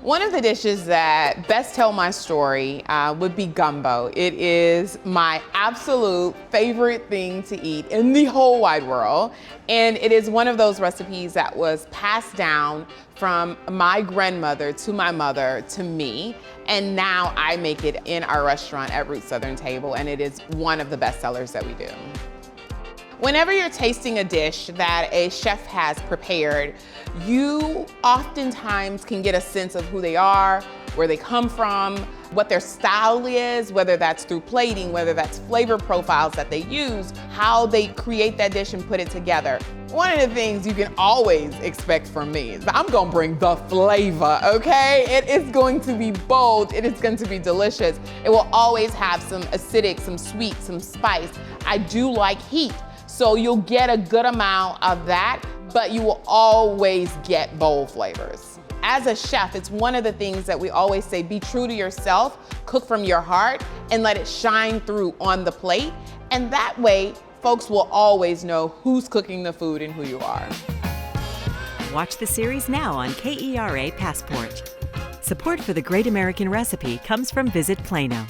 One of the dishes that best tell my story would be gumbo. It is my absolute favorite thing to eat in the whole wide world. And it is one of those recipes that was passed down from my grandmother to my mother to me. And now I make it in our restaurant at Root Southern Table, and it is one of the best sellers that we do. Whenever you're tasting a dish that a chef has prepared, you oftentimes can get a sense of who they are, where they come from, what their style is, whether that's through plating, whether that's flavor profiles that they use, how they create that dish and put it together. One of the things you can always expect from me is I'm gonna bring the flavor, okay? It is going to be bold, it is going to be delicious. It will always have some acidic, some sweet, some spice. I do like heat. So you'll get a good amount of that, but you will always get bold flavors. As a chef, it's one of the things that we always say, be true to yourself, cook from your heart, and let it shine through on the plate. And that way, folks will always know who's cooking the food and who you are. Watch the series now on KERA Passport. Support for the Great American Recipe comes from Visit Plano.